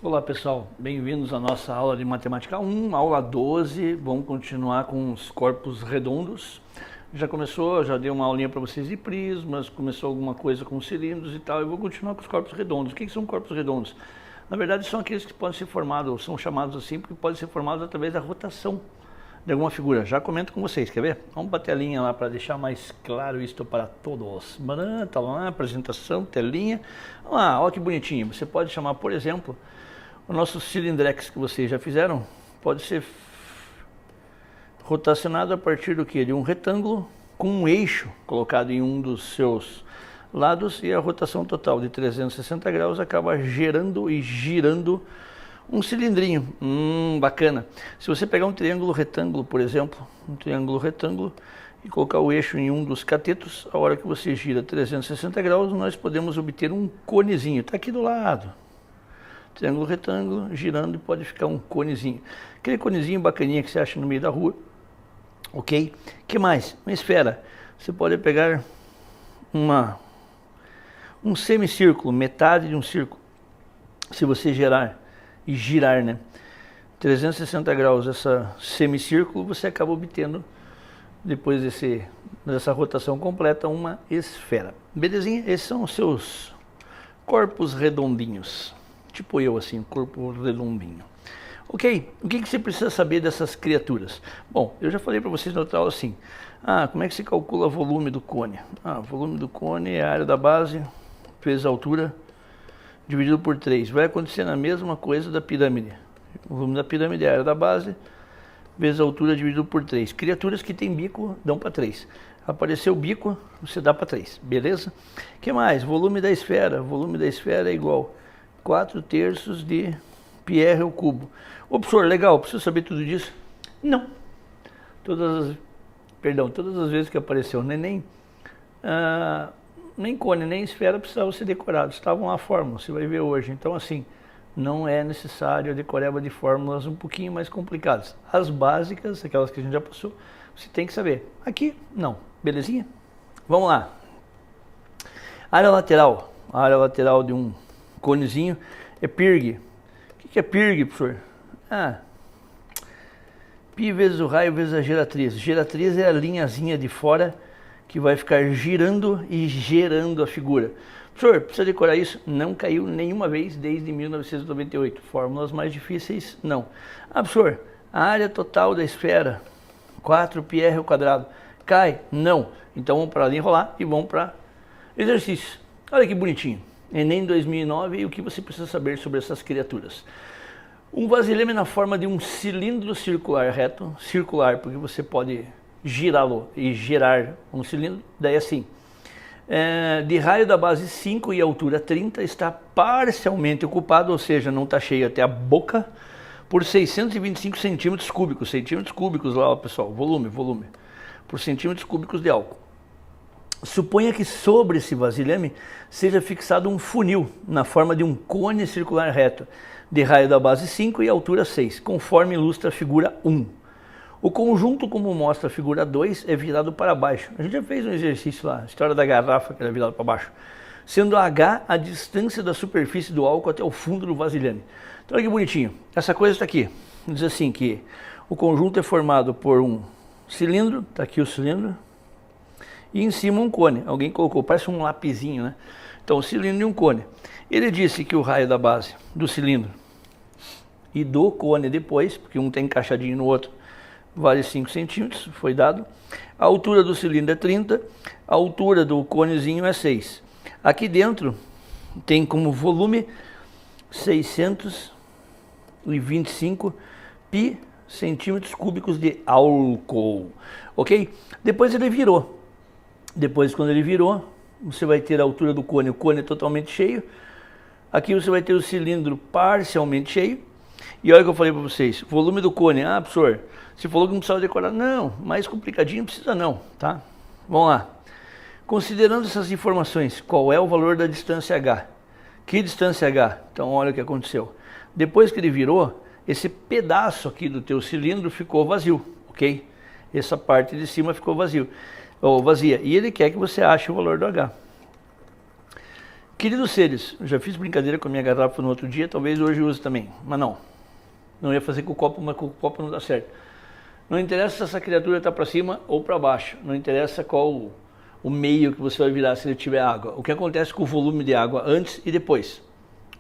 Olá pessoal, bem-vindos à nossa aula de Matemática 1, aula 12, vamos continuar com os corpos redondos. Já começou, já dei uma aulinha para vocês de prismas, começou alguma coisa com cilindros e tal, eu vou continuar com os corpos redondos. O que são corpos redondos? Na verdade são aqueles que podem ser formados, ou são chamados assim, porque podem ser formados através da rotação de alguma figura. Já comento com vocês, quer ver? Vamos para a telinha lá para deixar mais claro isto para todos. Tá lá, apresentação, telinha. Vamos lá, olha que bonitinho. Você pode chamar, por exemplo, o nosso cilindrex que vocês já fizeram, pode ser rotacionado a partir do que? De um retângulo com um eixo colocado em um dos seus lados, e a rotação total de 360 graus acaba gerando e girando um cilindrinho. Bacana. Se você pegar um triângulo retângulo, por exemplo, um triângulo retângulo, e colocar o eixo em um dos catetos, a hora que você gira 360 graus, nós podemos obter um conezinho. Está aqui do lado. Triângulo retângulo, girando, e pode ficar um conezinho. Aquele conezinho bacaninha que você acha no meio da rua. Ok? Que mais? Uma esfera. Você pode pegar um semicírculo, metade de um círculo. Se você gerar e girar, né? 360 graus essa semicírculo, você acaba obtendo, depois dessa rotação completa, uma esfera. Belezinha? Esses são os seus corpos redondinhos. Tipo eu, assim, corpo redondinho. Ok, o que você precisa saber dessas criaturas? Bom, eu já falei para vocês na outra aula assim, como é que se calcula o volume do cone? O volume do cone é a área da base vezes a altura dividido por 3. Vai acontecer na mesma coisa da pirâmide. O volume da pirâmide é a área da base vezes a altura dividido por 3. Criaturas que têm bico dão para 3. Apareceu o bico, você dá para 3, beleza? O que mais? Volume da esfera. O volume da esfera é igual 4/3 de πr ao cubo. Ô professor, legal, preciso saber tudo disso? Não. Todas as vezes que apareceu nem cone, nem esfera precisavam ser decorados. Estavam lá a fórmula, você vai ver hoje. Então assim, não é necessário a decoreba de fórmulas um pouquinho mais complicadas. As básicas, aquelas que a gente já passou, você tem que saber. Aqui, não. Belezinha? Vamos lá. Área lateral. A área lateral de um conezinho é pirg. O que é pirg, professor? Pi vezes o raio vezes a geratriz. Geratriz é a linhazinha de fora que vai ficar girando e gerando a figura. Professor, precisa decorar isso? Não caiu nenhuma vez desde 1998. Fórmulas mais difíceis, não. Professor, a área total da esfera, 4πr ao quadrado. Cai? Não. Então vamos para ali enrolar e vamos para exercício. Olha que bonitinho. Enem 2009, e o que você precisa saber sobre essas criaturas? Um vasilhame na forma de um cilindro circular reto, circular porque você pode girá-lo e gerar um cilindro, daí assim, de raio da base 5 e altura 30, está parcialmente ocupado, ou seja, não está cheio até a boca, por 625 centímetros cúbicos. Centímetros cúbicos lá, ó, pessoal, volume, por centímetros cúbicos de álcool. Suponha que sobre esse vasilhame seja fixado um funil na forma de um cone circular reto, de raio da base 5 e altura 6, conforme ilustra a figura 1. O conjunto, como mostra a figura 2, é virado para baixo. A gente já fez um exercício lá, a história da garrafa que era virada para baixo. Sendo H a distância da superfície do álcool até o fundo do vasilhame. Então olha que bonitinho. Essa coisa está aqui. Diz assim que o conjunto é formado por um cilindro, está aqui o cilindro, e em cima um cone. Alguém colocou, parece um lapisinho, né? Então, cilindro e um cone. Ele disse que o raio da base do cilindro e do cone depois, porque um está encaixadinho no outro, vale 5 centímetros, foi dado. A altura do cilindro é 30, a altura do conezinho é 6. Aqui dentro tem como volume 625 pi centímetros cúbicos de álcool. Ok? Depois ele virou. Depois, quando ele virou, você vai ter a altura do cone. O cone é totalmente cheio. Aqui você vai ter o cilindro parcialmente cheio. E olha o que eu falei para vocês. Volume do cone. Professor, você falou que não precisava decorar. Não, mais complicadinho não precisa não, tá? Vamos lá. Considerando essas informações, qual é o valor da distância H? Que distância H? Então olha o que aconteceu. Depois que ele virou, esse pedaço aqui do teu cilindro ficou vazio, ok? Essa parte de cima ficou vazia. E ele quer que você ache o valor do H. Queridos seres, eu já fiz brincadeira com a minha garrafa no outro dia, talvez hoje use também, mas não. Não ia fazer com o copo, mas com o copo não dá certo. Não interessa se essa criatura está para cima ou para baixo, não interessa qual o meio que você vai virar se ele tiver água. O que acontece com o volume de água antes e depois?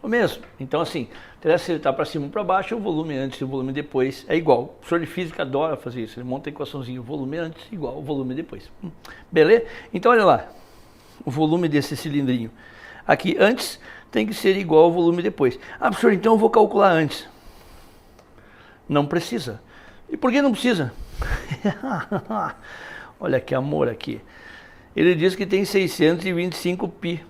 O mesmo. Então assim, interessa se ele está para cima ou para baixo, o volume antes e o volume depois é igual. O professor de física adora fazer isso, ele monta a equaçãozinha, o volume antes igual o volume depois. Beleza? Então olha lá, o volume desse cilindrinho. Aqui antes tem que ser igual ao volume depois. Ah, professor, então eu vou calcular antes. Não precisa. E por que não precisa? Olha que amor aqui. Ele diz que tem 625 pi.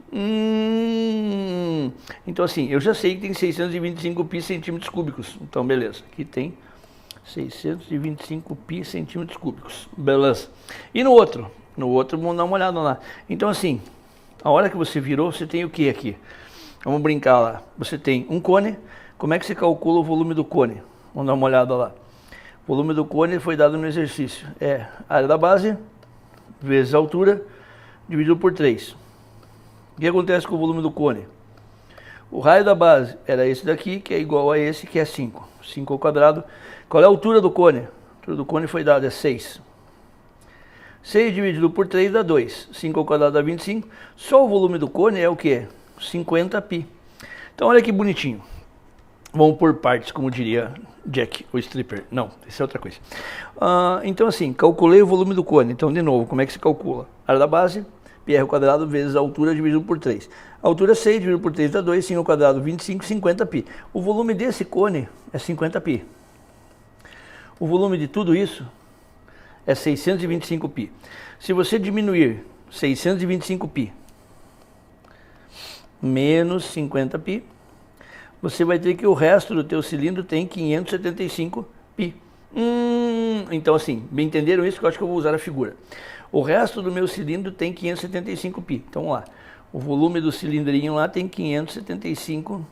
Então assim, eu já sei que tem 625 pi centímetros cúbicos. Então beleza, aqui tem 625 pi centímetros cúbicos. Beleza. E no outro? No outro vamos dar uma olhada lá. Então assim, a hora que você virou, você tem o que aqui? Vamos brincar lá. Você tem um cone. Como é que você calcula o volume do cone? Vamos dar uma olhada lá. O volume do cone foi dado no exercício. É a área da base vezes a altura dividido por 3. O que acontece com o volume do cone? O raio da base era esse daqui, que é igual a esse, que é 5. 5 ao quadrado. Qual é a altura do cone? A altura do cone foi dada, é 6. 6 dividido por 3 dá 2. 5 ao quadrado dá 25. Só o volume do cone é o quê? 50 pi. Então olha que bonitinho. Vamos por partes, como diria Jack, o stripper. Não, isso é outra coisa. Então assim, calculei o volume do cone. Então de novo, como é que se calcula? Área da base, πr ao quadrado vezes a altura dividido por 3. A altura 6 dividido por 3 dá 2, 5 ao quadrado 25, 50 pi. O volume desse cone é 50 pi. O volume de tudo isso é 625 pi. Se você diminuir 625 pi menos 50 pi, você vai ter que o resto do teu cilindro tem 575 pi. Então assim, bem entenderam isso? Que eu acho que eu vou usar a figura. O resto do meu cilindro tem 575 pi. Então vamos lá. O volume do cilindrinho lá tem 575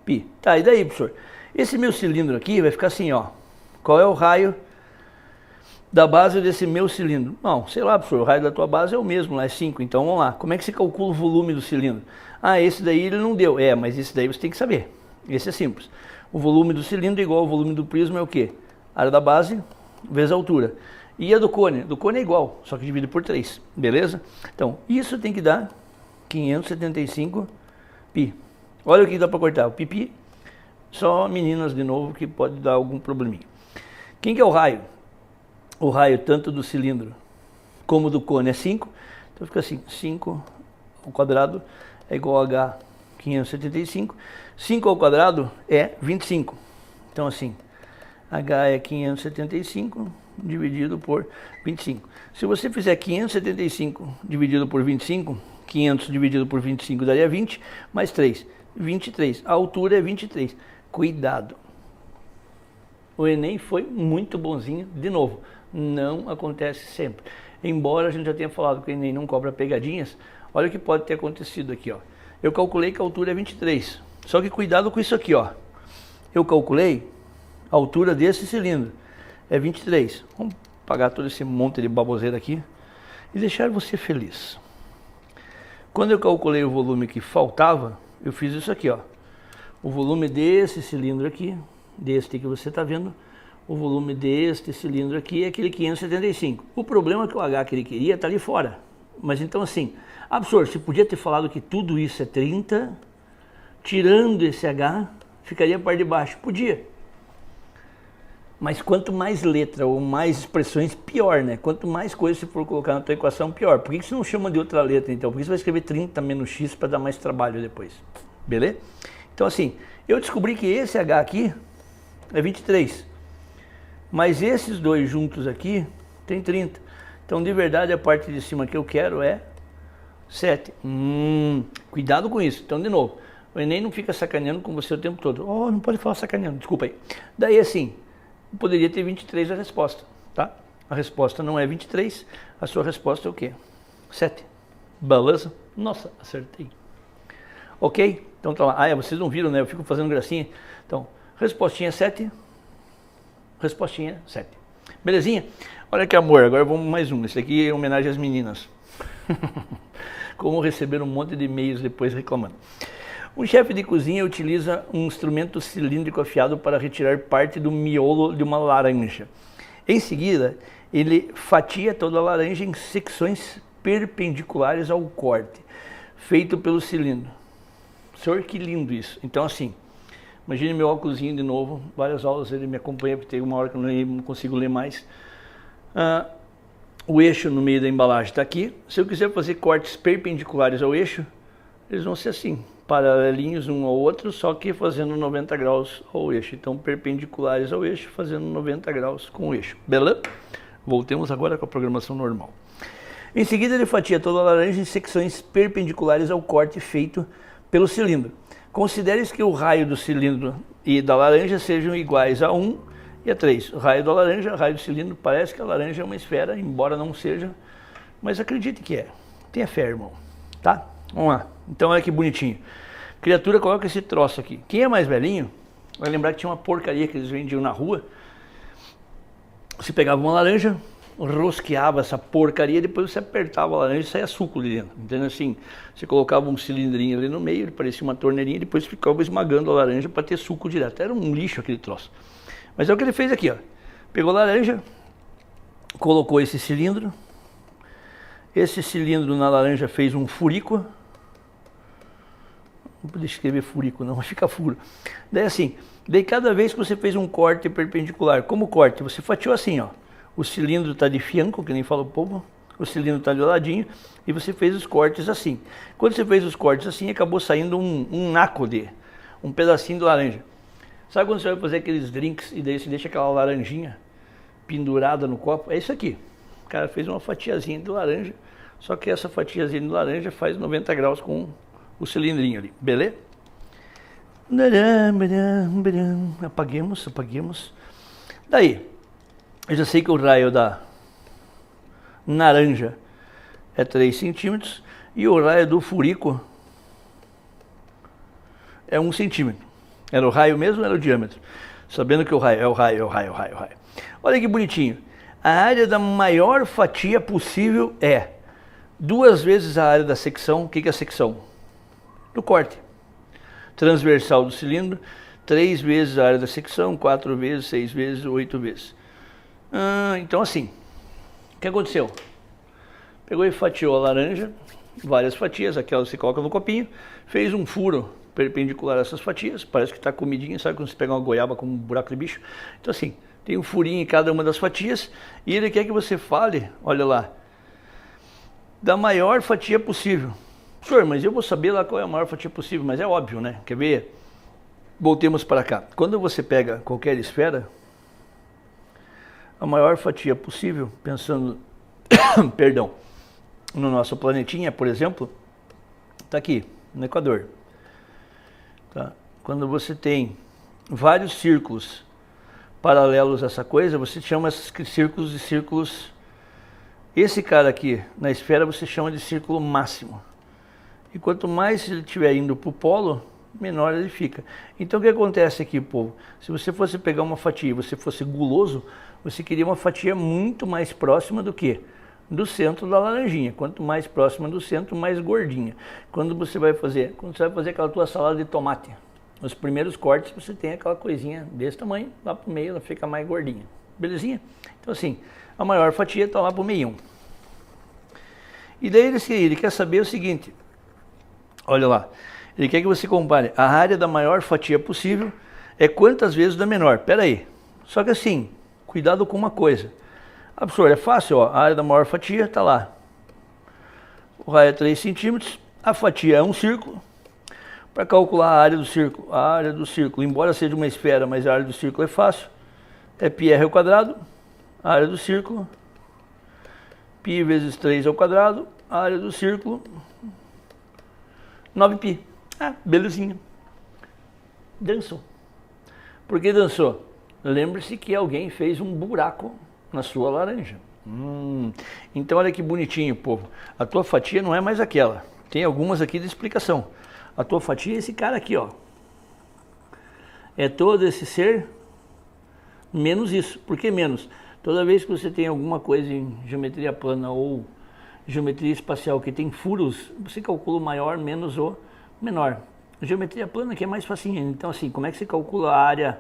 pi. Tá, e daí, professor? Esse meu cilindro aqui vai ficar assim, ó. Qual é o raio da base desse meu cilindro? Não, sei lá, professor, o raio da tua base é o mesmo, lá é 5. Então vamos lá. Como é que você calcula o volume do cilindro? Ah, esse daí ele não deu. É, mas esse daí você tem que saber. Esse é simples. O volume do cilindro é igual ao volume do prisma é o quê? Área da base vezes a altura. E a do cone? Do cone é igual, só que dividido por 3. Beleza? Então, isso tem que dar 575 pi. Olha o que dá para cortar. O pipi, só meninas de novo que pode dar algum probleminha. Quem que é o raio? O raio tanto do cilindro como do cone é 5. Então fica assim, 5 ao quadrado é igual a H 575. 5 ao quadrado é 25. Então assim, H é 575 dividido por 25. Se você fizer 575 dividido por 25, 500 dividido por 25 daria 20, mais 3, 23. A altura é 23. Cuidado. O Enem foi muito bonzinho. De novo, não acontece sempre. Embora a gente já tenha falado que o Enem não cobra pegadinhas, olha o que pode ter acontecido aqui, ó. Eu calculei que a altura é 23. Só que cuidado com isso aqui, ó. Eu calculei a altura desse cilindro é 23. Vamos pagar todo esse monte de baboseira aqui e deixar você feliz. Quando eu calculei o volume que faltava, eu fiz isso aqui, ó. O volume desse cilindro aqui, deste que você está vendo, o volume deste cilindro aqui é aquele 575. O problema é que o H que ele queria está ali fora. Mas então assim, professor, você podia ter falado que tudo isso é 30, tirando esse H, ficaria a parte de baixo. Podia. Mas quanto mais letra ou mais expressões, pior, né? Quanto mais coisa você for colocar na tua equação, pior. Por que você não chama de outra letra, então? Por que você vai escrever 30 menos x para dar mais trabalho depois? Beleza? Então, assim, eu descobri que esse H aqui é 23. Mas esses dois juntos aqui tem 30. Então, de verdade, a parte de cima que eu quero é 7. Cuidado com isso. Então, de novo, o Enem não fica sacaneando com você o tempo todo. Oh, não pode falar sacaneando, desculpa aí. Daí, assim, poderia ter 23 a resposta, tá? A resposta não é 23, a sua resposta é o quê? 7. Beleza? Nossa, acertei. Ok? Então tá lá. Vocês não viram, né? Eu fico fazendo gracinha. Então, respostinha 7. Respostinha 7. Belezinha? Olha que amor, agora vamos mais um. Esse aqui é homenagem às meninas. Como receber um monte de e-mails depois reclamando. Um chefe de cozinha utiliza um instrumento cilíndrico afiado para retirar parte do miolo de uma laranja. Em seguida, ele fatia toda a laranja em secções perpendiculares ao corte, feito pelo cilindro. Senhor, que lindo isso. Então assim, imagine meu óculosinho de novo, várias aulas ele me acompanha, porque tem uma hora que eu não consigo ler mais. O eixo no meio da embalagem está aqui. Se eu quiser fazer cortes perpendiculares ao eixo, eles vão ser assim, paralelinhos um ao outro, só que fazendo 90 graus ao eixo. Então, perpendiculares ao eixo, fazendo 90 graus com o eixo. Beleza? Voltemos agora com a programação normal. Em seguida, ele fatia toda a laranja em secções perpendiculares ao corte feito pelo cilindro. Considere que o raio do cilindro e da laranja sejam iguais a 1 e a 3. O raio da laranja, o raio do cilindro, parece que a laranja é uma esfera, embora não seja, mas acredite que é. Tenha fé, irmão. Tá? Vamos lá. Então olha que bonitinho. Criatura, coloca esse troço aqui. Quem é mais velhinho vai lembrar que tinha uma porcaria que eles vendiam na rua. Você pegava uma laranja, rosqueava essa porcaria, depois você apertava a laranja e saia suco ali dentro. Entendeu? Assim, você colocava um cilindrinho ali no meio, ele parecia uma torneirinha, e depois ficava esmagando a laranja para ter suco direto. Era um lixo aquele troço. Mas é o que ele fez aqui, ó. Pegou a laranja, colocou esse cilindro. Esse cilindro na laranja fez um furico. Não podia escrever furico não, mas fica furo. Daí assim, cada vez que você fez um corte perpendicular, como corte? Você fatiou assim, ó. O cilindro está de fianco, que nem fala o povo. O cilindro está de ladinho e você fez os cortes assim. Quando você fez os cortes assim, acabou saindo um naco de, um pedacinho de laranja. Sabe quando você vai fazer aqueles drinks e daí você deixa aquela laranjinha pendurada no copo? É isso aqui. O cara fez uma fatiazinha de laranja, só que essa fatiazinha de laranja faz 90 graus com o cilindrinho ali, beleza? Apaguemos. Daí, eu já sei que o raio da naranja é 3 centímetros e o raio do furico é 1 centímetro. Era o raio mesmo ou era o diâmetro? Sabendo que o raio é o raio. Olha que bonitinho. A área da maior fatia possível é 2 vezes a área da secção. O que é a secção? Do corte. Transversal do cilindro, 3 vezes a área da secção, 4 vezes, 6 vezes, 8 vezes. Então assim, o que aconteceu? Pegou e fatiou a laranja, várias fatias, aquela que você coloca no copinho, fez um furo perpendicular a essas fatias, parece que está comidinha, sabe quando você pega uma goiaba com um buraco de bicho? Então assim, tem um furinho em cada uma das fatias e ele quer que você fale, olha lá, da maior fatia possível. Senhor, mas eu vou saber lá qual é a maior fatia possível, mas é óbvio, né? Quer ver? Voltemos para cá. Quando você pega qualquer esfera, a maior fatia possível, pensando, perdão, no nosso planetinha, por exemplo, está aqui, no Equador. Tá? Quando você tem vários círculos paralelos a essa coisa, você chama esses círculos de círculos. Esse cara aqui, na esfera, você chama de círculo máximo. E quanto mais ele estiver indo para o polo, menor ele fica. Então o que acontece aqui, povo? Se você fosse pegar uma fatia e você fosse guloso, você queria uma fatia muito mais próxima do que? Do centro da laranjinha. Quanto mais próxima do centro, mais gordinha. Quando você vai fazer aquela tua salada de tomate, nos primeiros cortes você tem aquela coisinha desse tamanho, lá para o meio ela fica mais gordinha. Belezinha? Então assim, a maior fatia está lá para o meião. E daí ele quer saber o seguinte, olha lá, ele quer que você compare a área da maior fatia possível é quantas vezes da menor. Pera aí, só que assim, cuidado com uma coisa. Professor, é fácil, ó, a área da maior fatia está lá. O raio é 3 centímetros, a fatia é um círculo. Para calcular a área do círculo, embora seja uma esfera, mas a área do círculo é fácil, é πr ao quadrado, a área do círculo, π vezes 3 ao quadrado, a área do círculo, 9π. Belezinha. Dançou. Por que dançou? Lembre-se que alguém fez um buraco na sua laranja. Então olha que bonitinho, povo. A tua fatia não é mais aquela. Tem algumas aqui de explicação. A tua fatia é esse cara aqui, ó. É todo esse ser menos isso. Por que menos? Toda vez que você tem alguma coisa em geometria plana ou Geometria espacial que tem furos, você calcula o maior menos o menor. Geometria plana que é mais facinho. Então assim, como é que você calcula a área,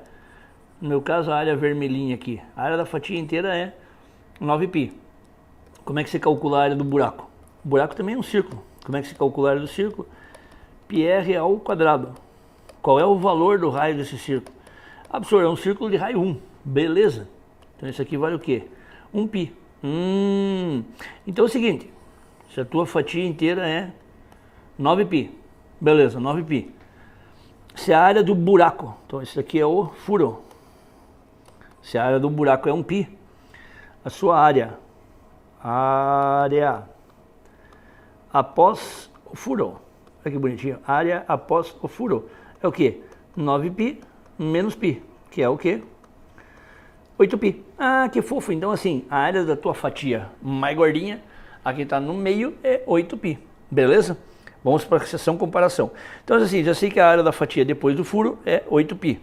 no meu caso a área vermelhinha aqui? A área da fatia inteira é 9π. Como é que você calcula a área do buraco? O buraco também é um círculo. Como é que você calcula a área do círculo? πr ao quadrado. Qual é o valor do raio desse círculo? Ah, professor, é um círculo de raio 1. Beleza. Então isso aqui vale o quê? 1π. Então é o seguinte, se a tua fatia inteira é 9π, beleza, 9π. Se a área do buraco, então esse aqui é o furo, se a área do buraco é 1π, a sua área após o furo, olha que bonitinho, área após o furo, é o que? 9π menos π, que é o que? 8π. Ah, que fofo. Então assim, a área da tua fatia mais gordinha, a que está no meio, é 8π. Beleza? Vamos para a seção comparação. Então assim, já sei que a área da fatia depois do furo é 8π.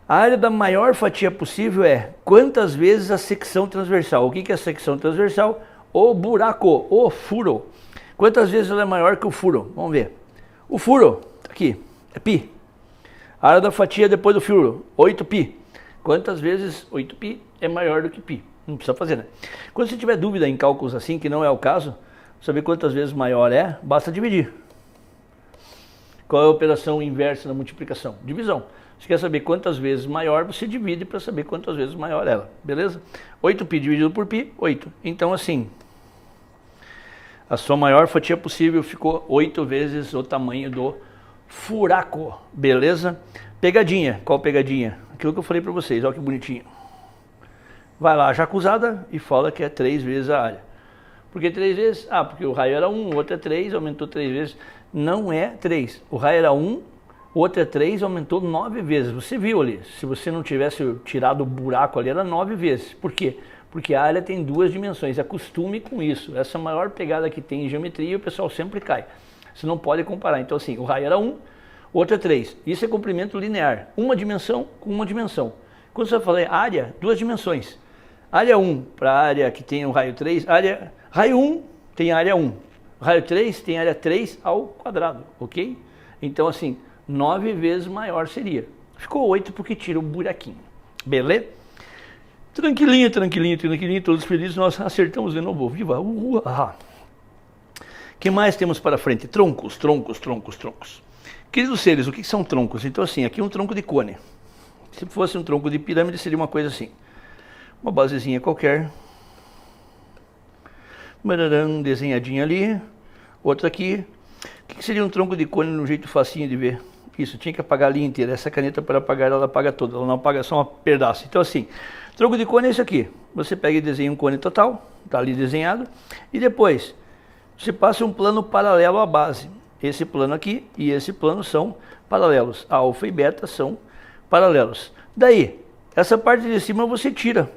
A área da maior fatia possível é quantas vezes a secção transversal. O que é a secção transversal? O buraco, o furo. Quantas vezes ela é maior que o furo? Vamos ver. O furo, aqui, é π. A área da fatia depois do furo, 8π. Quantas vezes 8π é maior do que π? Não precisa fazer, né? Quando você tiver dúvida em cálculos assim, que não é o caso, saber quantas vezes maior é, basta dividir. Qual é a operação inversa da multiplicação? Divisão. Você quer saber quantas vezes maior, você divide para saber quantas vezes maior ela, beleza? 8π dividido por π, 8. Então assim, a sua maior fatia possível ficou 8 vezes o tamanho do furaco, beleza? Pegadinha, qual pegadinha? Aquilo que eu falei para vocês, olha que bonitinho. Vai lá, já acusada, e fala que é 3 vezes a área. Por que 3 vezes? Ah, porque o raio era 1, o outro é 3, aumentou 3 vezes. Não é 3. O raio era 1, o outro é 3, aumentou 9 vezes. Você viu ali, se você não tivesse tirado o buraco ali, era 9 vezes. Por quê? Porque a área tem 2 dimensões, acostume com isso. Essa é a maior pegada que tem em geometria e o pessoal sempre cai. Você não pode comparar. Então assim, o raio era 1, o outro é 3. Isso é comprimento linear. Uma dimensão com uma dimensão. Quando você vai falar área, 2 dimensões. Área 1 para a área que tem o raio 3, raio 1 tem área 1. Raio 3 tem área 3 ao quadrado, ok? Então assim, 9 vezes maior seria. Ficou 8 porque tira o buraquinho. Beleza? Tranquilinho, tranquilinho, tranquilinho, todos felizes, nós acertamos de novo. Viva! O que mais temos para frente? Troncos, troncos, troncos, troncos. Queridos seres, o que são troncos? Então assim, aqui um tronco de cone. Se fosse um tronco de pirâmide, seria uma coisa assim. Uma basezinha qualquer. Mararam, desenhadinha ali. Outra aqui. O que seria um tronco de cone no jeito facinho de ver? Isso, tinha que apagar a linha inteira. Essa caneta para apagar, ela apaga toda. Ela não apaga só um pedaço. Então assim, tronco de cone é isso aqui. Você pega e desenha um cone total. Está ali desenhado. E depois, você passa um plano paralelo à base. Esse plano aqui e esse plano são paralelos. A alfa e beta são paralelos. Daí, essa parte de cima você tira.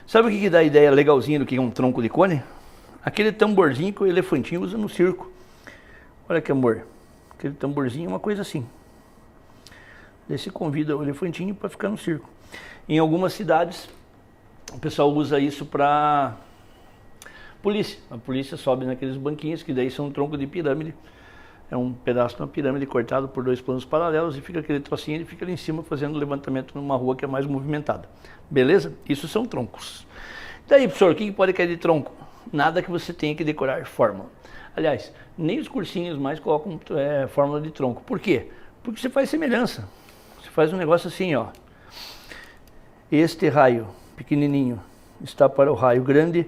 Sabe o que dá a ideia legalzinha do que é um tronco de cone? Aquele tamborzinho que o elefantinho usa no circo. Olha que amor. Aquele tamborzinho é uma coisa assim. Daí você convida o elefantinho para ficar no circo. Em algumas cidades, o pessoal usa isso para polícia. A polícia sobe naqueles banquinhos que daí são um tronco de pirâmide. É um pedaço de uma pirâmide cortado por 2 planos paralelos e fica aquele trocinho, ele fica ali em cima fazendo levantamento numa rua que é mais movimentada. Beleza? Isso são troncos. Daí, professor, o que pode cair de tronco? Nada que você tenha que decorar fórmula. Aliás, nem os cursinhos mais colocam fórmula de tronco. Por quê? Porque você faz semelhança. Você faz um negócio assim, ó. Este raio pequenininho está para o raio grande,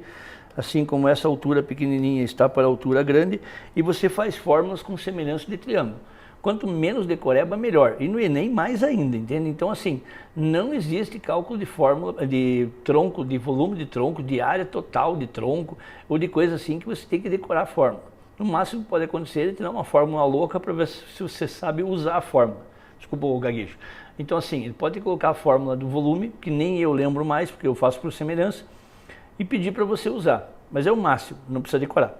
assim como essa altura pequenininha está para a altura grande, e você faz fórmulas com semelhança de triângulo. Quanto menos decoreba, melhor. E no Enem, mais ainda, entende? Então, assim, não existe cálculo de fórmula, de tronco, de volume de tronco, de área total de tronco, ou de coisa assim que você tem que decorar a fórmula. No máximo que pode acontecer é te dar uma fórmula louca para ver se você sabe usar a fórmula. Desculpa o gaguejo. Então, assim, ele pode colocar a fórmula do volume, que nem eu lembro mais, porque eu faço por semelhança, e pedir para você usar. Mas é o máximo, não precisa decorar.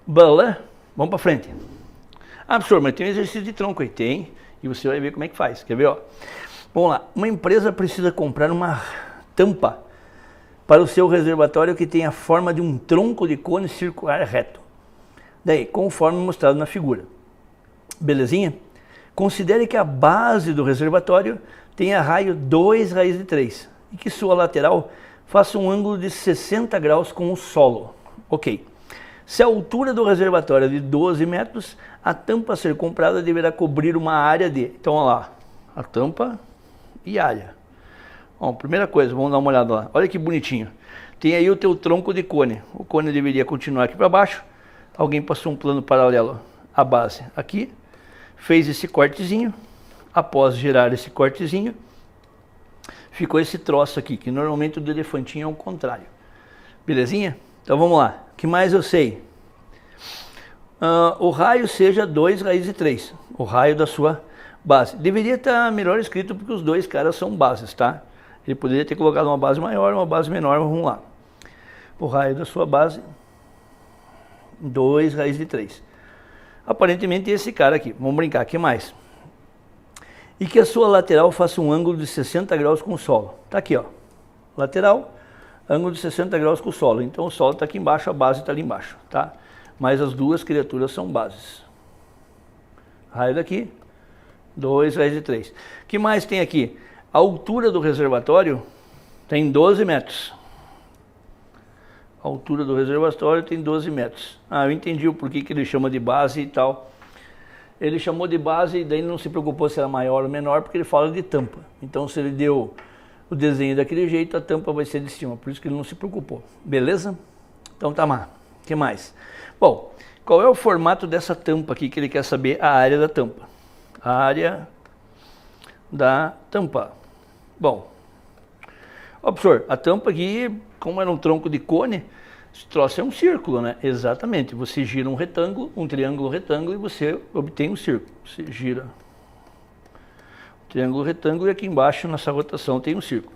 Bala, vamos para frente. Ah, professor, mas tem um exercício de tronco aí. Tem, e você vai ver como é que faz. Quer ver, ó? Vamos lá. Uma empresa precisa comprar uma tampa para o seu reservatório que tem a forma de um tronco de cone circular reto. Daí, conforme mostrado na figura. Belezinha? Considere que a base do reservatório tenha raio 2 raiz de 3 e que sua lateral faça um ângulo de 60 graus com o solo. Ok. Se a altura do reservatório é de 12 metros, a tampa a ser comprada deverá cobrir uma área de... Então, olha lá, a tampa e área. Bom, primeira coisa, vamos dar uma olhada lá. Olha que bonitinho. Tem aí o teu tronco de cone. O cone deveria continuar aqui para baixo. Alguém passou um plano paralelo à base aqui. Fez esse cortezinho. Após girar esse cortezinho, ficou esse troço aqui, que normalmente o do elefantinho é o contrário. Belezinha? Então vamos lá. O que mais eu sei? O raio seja 2 raiz de 3. O raio da sua base. Deveria estar melhor escrito porque os dois caras são bases, tá? Ele poderia ter colocado uma base maior, uma base menor, vamos lá. O raio da sua base, 2 raiz de 3. Aparentemente esse cara aqui. Vamos brincar, o que mais? E que a sua lateral faça um ângulo de 60 graus com o solo. Tá aqui, ó. Lateral, ângulo de 60 graus com o solo. Então o solo está aqui embaixo, a base está ali embaixo, tá? Mas as duas criaturas são bases. Raio daqui, 2 raiz de 3. O que mais tem aqui? A altura do reservatório tem 12 metros. A altura do reservatório tem 12 metros. Ah, eu entendi o porquê que ele chama de base e tal. Ele chamou de base e daí ele não se preocupou se era maior ou menor, porque ele fala de tampa. Então se ele deu o desenho daquele jeito, a tampa vai ser de cima. Por isso que ele não se preocupou. Beleza? Então tá lá. O que mais? Bom, qual é o formato dessa tampa aqui que ele quer saber? A área da tampa. A área da tampa. Bom, ó, professor, a tampa aqui, como era um tronco de cone, esse troço é um círculo, né? Exatamente. Você gira um retângulo, um triângulo retângulo e você obtém um círculo. Você gira um triângulo retângulo e aqui embaixo, nessa rotação, tem um círculo.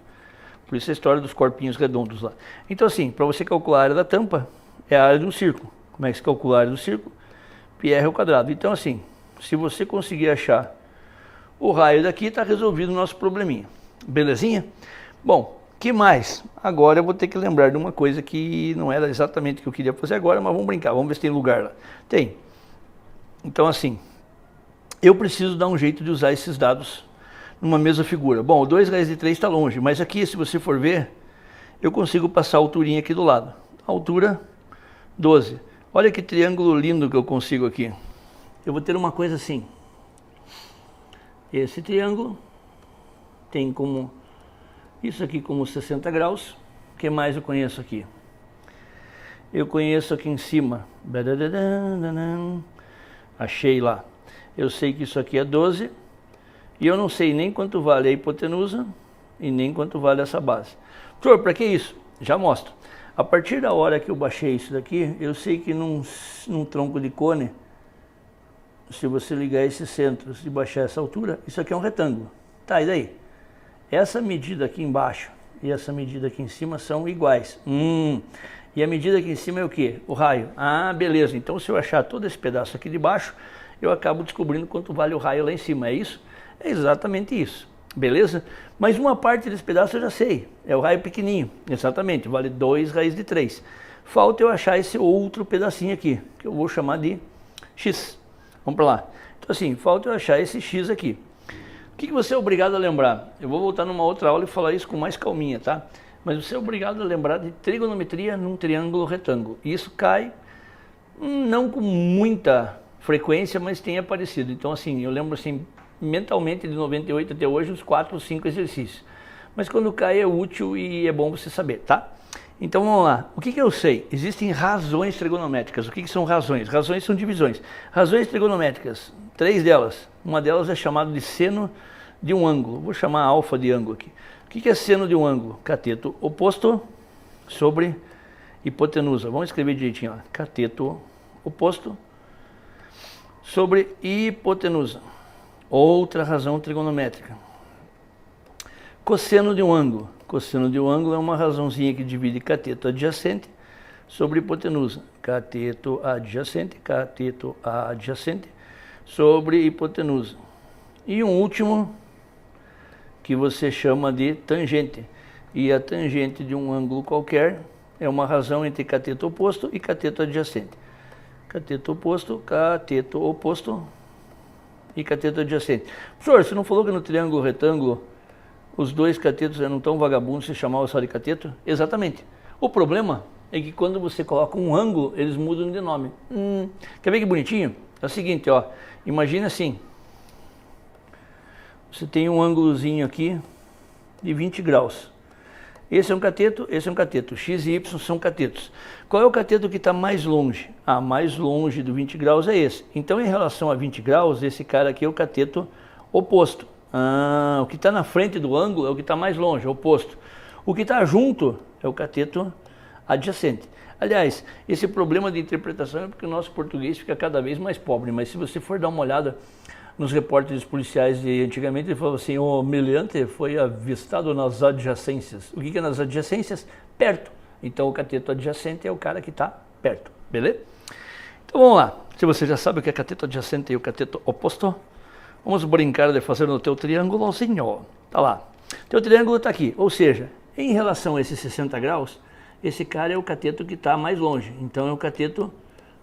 Por isso a história dos corpinhos redondos lá. Então assim, para você calcular a área da tampa, é a área de um círculo. Como é que se calcula a área do círculo? πr ao quadrado. Então assim, se você conseguir achar o raio daqui, está resolvido o nosso probleminha. Belezinha? Bom, que mais? Agora eu vou ter que lembrar de uma coisa que não era exatamente o que eu queria fazer agora, mas vamos brincar, vamos ver se tem lugar lá. Tem. Então assim, eu preciso dar um jeito de usar esses dados numa mesma figura. Bom, o 2 raiz de 3 está longe, mas aqui, se você for ver, eu consigo passar a alturinha aqui do lado. Altura 12. Olha que triângulo lindo que eu consigo aqui. Eu vou ter uma coisa assim. Esse triângulo tem como isso aqui como 60 graus. O que mais eu conheço aqui? Eu conheço aqui em cima. Achei lá. Eu sei que isso aqui é 12. E eu não sei nem quanto vale a hipotenusa e nem quanto vale essa base. Professor, para que isso? Já mostro. A partir da hora que eu baixei isso daqui, eu sei que num tronco de cone, se você ligar esses centros e baixar essa altura, isso aqui é um retângulo. Tá, e daí? Essa medida aqui embaixo e essa medida aqui em cima são iguais. E a medida aqui em cima é o quê? O raio. Ah, beleza. Então se eu achar todo esse pedaço aqui de baixo, eu acabo descobrindo quanto vale o raio lá em cima. É isso? É exatamente isso. Beleza? Mas uma parte desse pedaço eu já sei. É o raio pequenininho. Exatamente. Vale 2 raiz de 3. Falta eu achar esse outro pedacinho aqui, que eu vou chamar de x. Vamos para lá. Então assim, falta eu achar esse x aqui. O que você é obrigado a lembrar? Eu vou voltar numa outra aula e falar isso com mais calminha, tá? Mas você é obrigado a lembrar de trigonometria num triângulo retângulo. E isso cai, não com muita frequência, mas tem aparecido. Então assim, eu lembro assim, mentalmente de 98 até hoje, uns 4 ou 5 exercícios. Mas quando cai é útil e é bom você saber, tá? Então vamos lá. O que eu sei? Existem razões trigonométricas. O que são razões? Razões são divisões. Razões trigonométricas, 3 delas. Uma delas é chamada de seno de um ângulo. Vou chamar alfa de ângulo aqui. O que é seno de um ângulo? Cateto oposto sobre hipotenusa. Vamos escrever direitinho. Ó. Cateto oposto sobre hipotenusa. Outra razão trigonométrica. Cosseno de um ângulo. Cosseno de um ângulo é uma razãozinha que divide cateto adjacente sobre hipotenusa. Cateto adjacente sobre hipotenusa. E um último que você chama de tangente. E a tangente de um ângulo qualquer é uma razão entre cateto oposto e cateto adjacente. Cateto oposto e cateto adjacente. Professor, você não falou que no triângulo retângulo os dois catetos eram tão vagabundos que se chamavam só de cateto? Exatamente. O problema é que quando você coloca um ângulo, eles mudam de nome. Quer ver que bonitinho? É o seguinte, ó. Imagina assim. Você tem um ângulozinho aqui de 20 graus. Esse é um cateto, esse é um cateto. X e Y são catetos. Qual é o cateto que está mais longe? Mais longe do 20 graus é esse. Então, em relação a 20 graus, esse cara aqui é o cateto oposto. O que está na frente do ângulo é o que está mais longe, oposto. O que está junto é o cateto adjacente. Aliás, esse problema de interpretação é porque o nosso português fica cada vez mais pobre. Mas se você for dar uma olhada nos repórteres policiais de antigamente, ele falava assim, o meliante foi avistado nas adjacências. O que é nas adjacências? Perto. Então o cateto adjacente é o cara que está perto, beleza? Então vamos lá. Se você já sabe o que é cateto adjacente e o cateto oposto, vamos brincar de fazer no teu triângulozinho. Tá lá. Teu triângulo está aqui, ou seja, em relação a esses 60 graus, esse cara é o cateto que está mais longe. Então é o cateto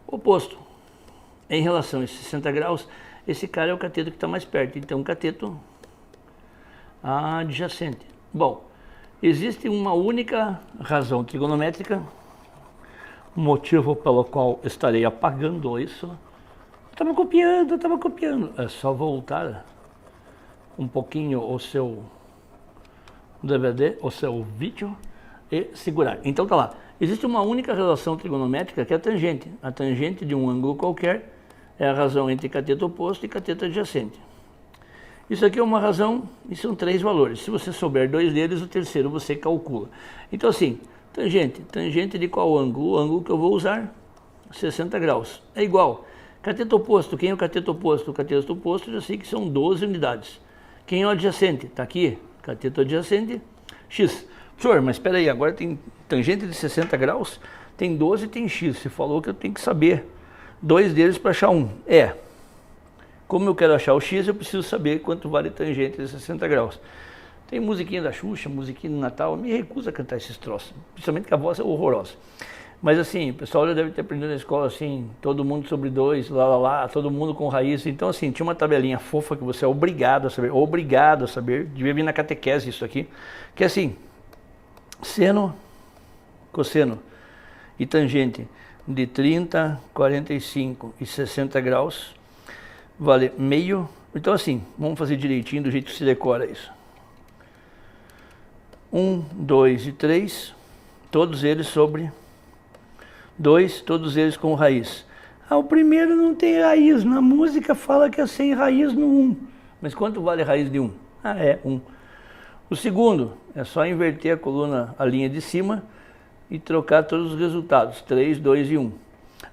oposto. Em relação a esses 60 graus, esse cara é o cateto que está mais perto, então cateto adjacente. Bom, existe uma única razão trigonométrica, motivo pelo qual estarei apagando isso. Estava copiando. É só voltar um pouquinho o seu DVD, o seu vídeo e segurar. Então tá lá. Existe uma única relação trigonométrica que é a tangente. A tangente de um ângulo qualquer é a razão entre cateto oposto e cateto adjacente. Isso aqui é uma razão e são 3 valores. Se você souber 2 deles, o terceiro você calcula. Então assim, tangente de qual ângulo? O ângulo que eu vou usar, 60 graus. É igual. Cateto oposto, quem é o cateto oposto? O cateto oposto eu já sei que são 12 unidades. Quem é o adjacente? Está aqui, cateto adjacente, x. Professor, mas espera aí, agora tem tangente de 60 graus, tem 12 e tem x. Você falou que eu tenho que saber 2 deles para achar um. Como eu quero achar o x, eu preciso saber quanto vale tangente de 60 graus. Tem musiquinha da Xuxa, musiquinha do Natal, eu me recuso a cantar esses troços, principalmente que a voz é horrorosa. Mas assim, o pessoal já deve ter aprendido na escola assim, todo mundo sobre 2, todo mundo com raiz. Então assim, tinha uma tabelinha fofa que você é obrigado a saber, devia vir na catequese isso aqui, que é assim, seno, cosseno e tangente de 30, 45 e 60 graus vale meio. Então assim, vamos fazer direitinho do jeito que se decora isso. 1, 2 e 3, todos eles sobre 2, todos eles com raiz. O primeiro não tem raiz, na música fala que é sem raiz no 1. Mas quanto vale a raiz de 1? 1. O segundo é só inverter a coluna, a linha de cima e trocar todos os resultados, 3, 2 e 1.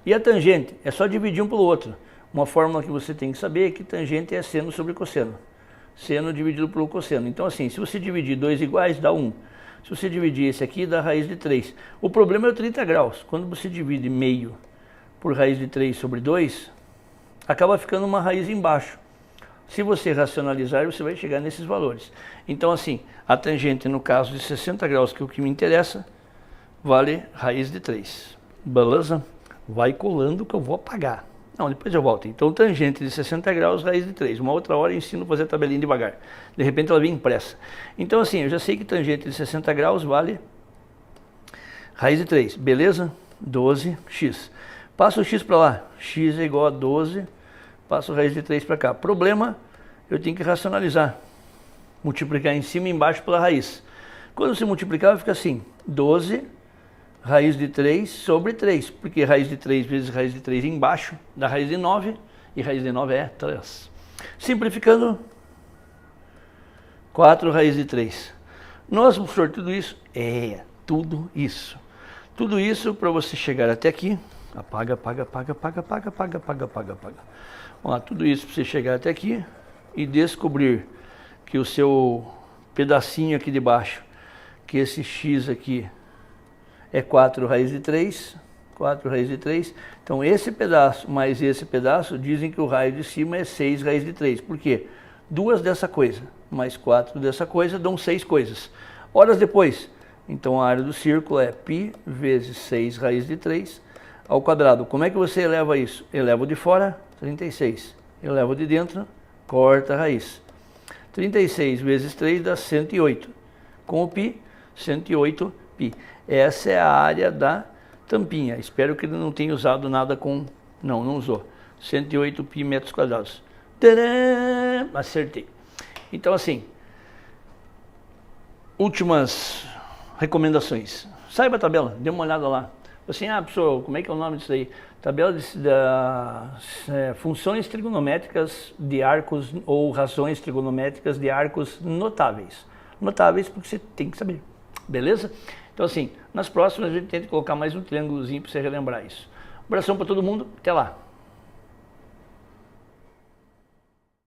E a tangente, é só dividir um pelo outro. Uma fórmula que você tem que saber é que tangente é seno sobre cosseno. Seno dividido pelo cosseno. Então assim, se você dividir 2 iguais, dá 1. Se você dividir esse aqui, dá raiz de 3. O problema é o 30 graus. Quando você divide meio por raiz de 3 sobre 2, acaba ficando uma raiz embaixo. Se você racionalizar, você vai chegar nesses valores. Então assim, a tangente no caso de 60 graus, que é o que me interessa, vale raiz de 3. Beleza? Vai colando que eu vou apagar. Não, depois eu volto. Então, tangente de 60 graus, raiz de 3. Uma outra hora eu ensino a fazer a tabelinha devagar. De repente ela vem impressa. Então, assim, eu já sei que tangente de 60 graus vale raiz de 3. Beleza? 12x. Passa o x para lá. X é igual a 12. Passo raiz de 3 para cá. Problema, eu tenho que racionalizar. Multiplicar em cima e embaixo pela raiz. Quando se multiplicar, vai ficar assim. 12 raiz de 3 sobre 3, porque raiz de 3 vezes raiz de 3 embaixo dá raiz de 9, e raiz de 9 é 3. Simplificando, 4 raiz de 3. Nossa, professor, tudo isso? Tudo isso. Tudo isso para você chegar até aqui, apaga. Vamos lá, tudo isso para você chegar até aqui e descobrir que o seu pedacinho aqui de baixo, que esse x aqui, é 4 raiz de 3, 4 raiz de 3. Então, esse pedaço mais esse pedaço dizem que o raio de cima é 6 raiz de 3. Por quê? 2 dessa coisa mais 4 dessa coisa dão 6 coisas. Horas depois, então a área do círculo é π vezes 6 raiz de 3 ao quadrado. Como é que você eleva isso? Eleva o de fora, 36. Eleva o de dentro, corta a raiz. 36 vezes 3 dá 108. Com o π, 108 π. Essa é a área da tampinha. Espero que ele não tenha usado nada com... Não usou. 108 π metros quadrados. Tadã! Acertei. Então assim, últimas recomendações. Saiba a tabela, dê uma olhada lá. Assim, professor, como é que é o nome disso aí? Tabela funções trigonométricas de arcos ou razões trigonométricas de arcos notáveis. Notáveis porque você tem que saber, beleza? Então assim, nas próximas a gente tenta colocar mais um triângulozinho para você relembrar isso. Um abração para todo mundo, até lá!